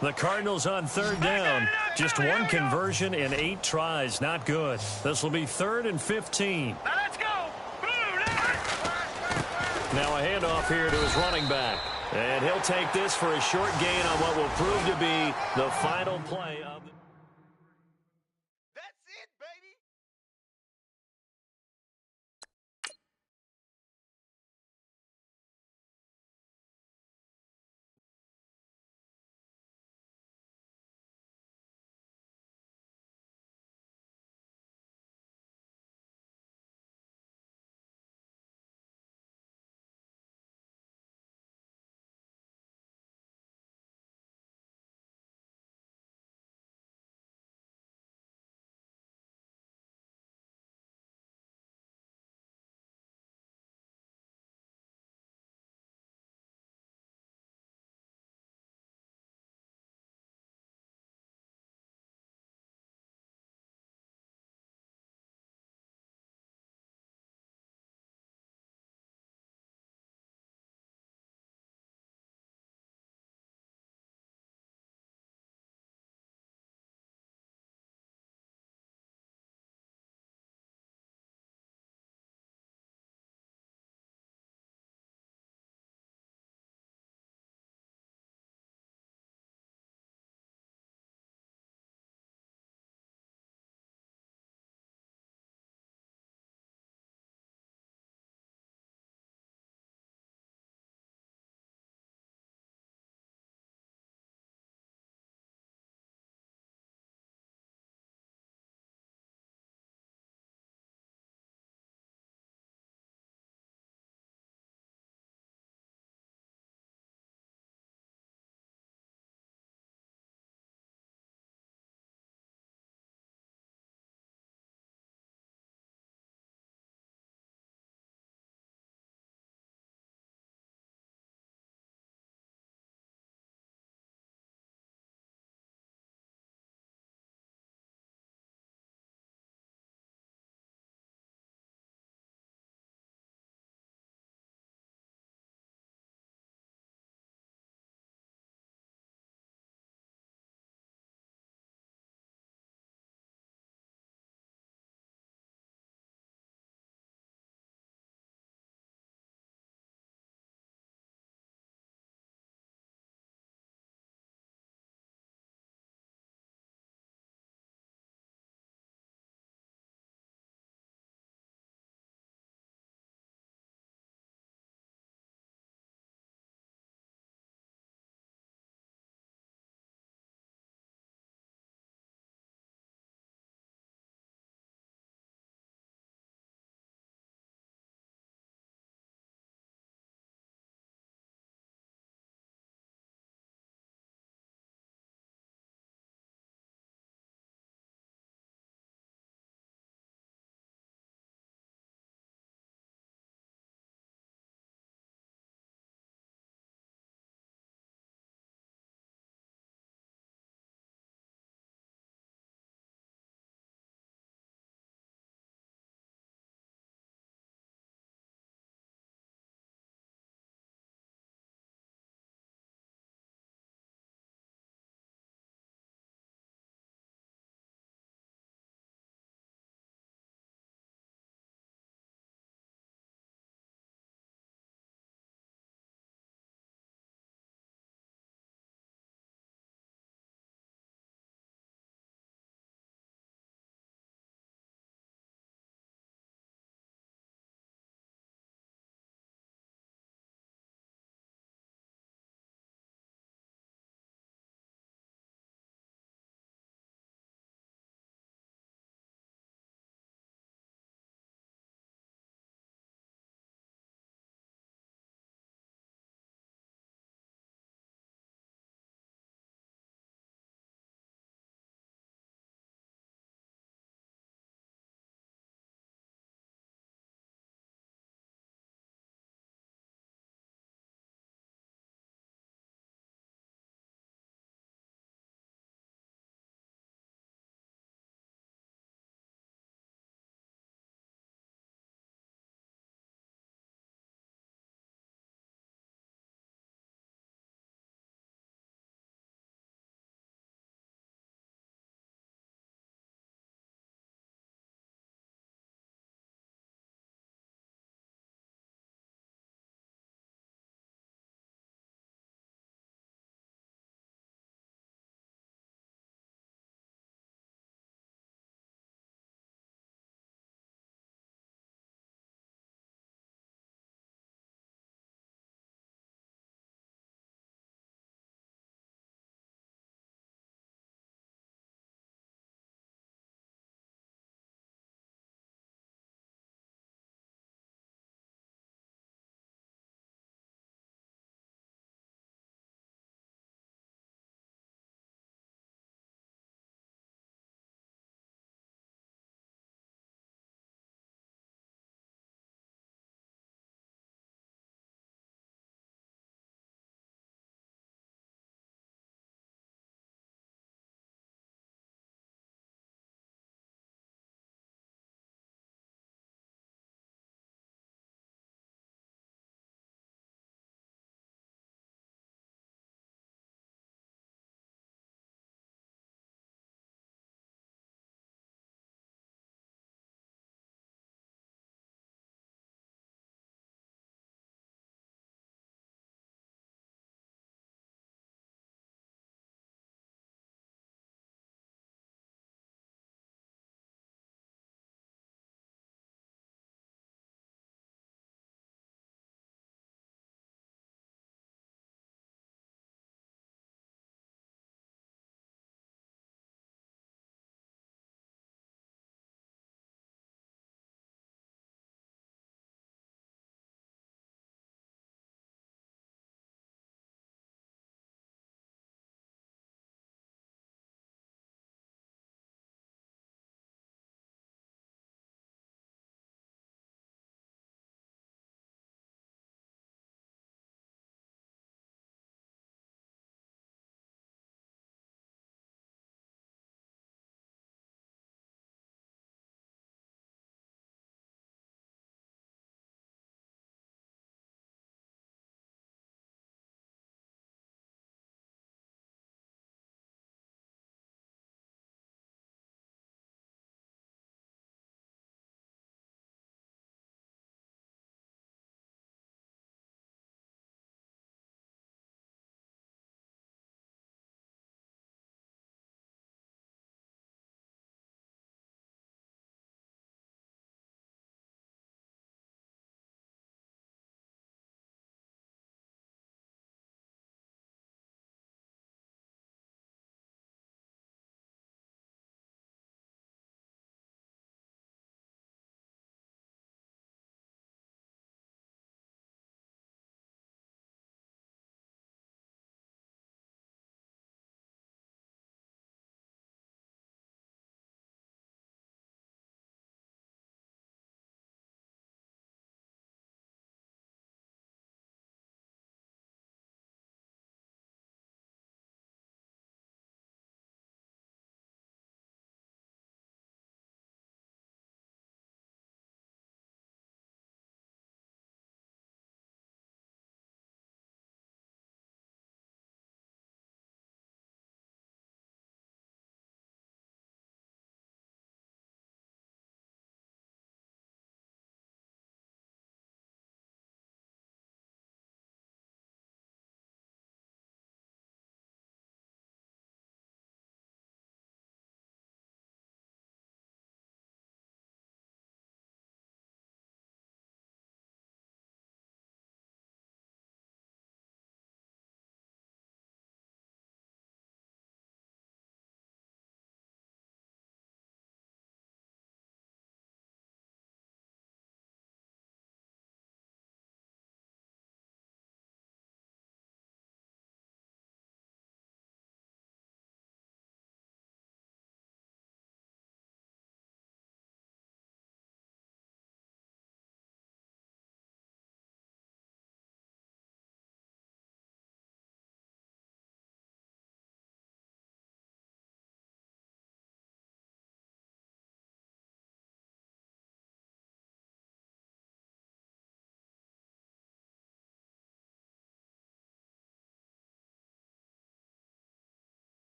The Cardinals on 3rd down. Just 1 conversion in 8 tries. Not good. This will be 3rd and 15. Now let's go. Now a handoff here to his running back. And he'll take this for a short gain on what will prove to be the final play of the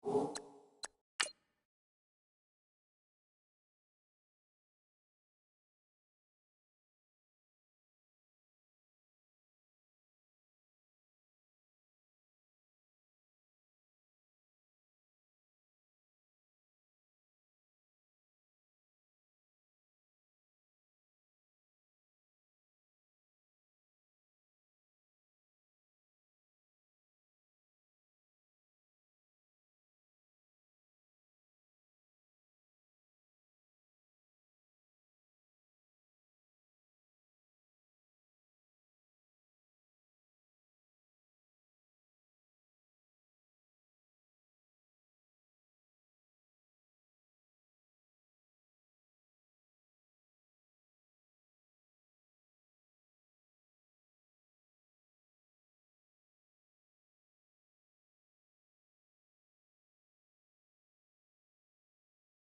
You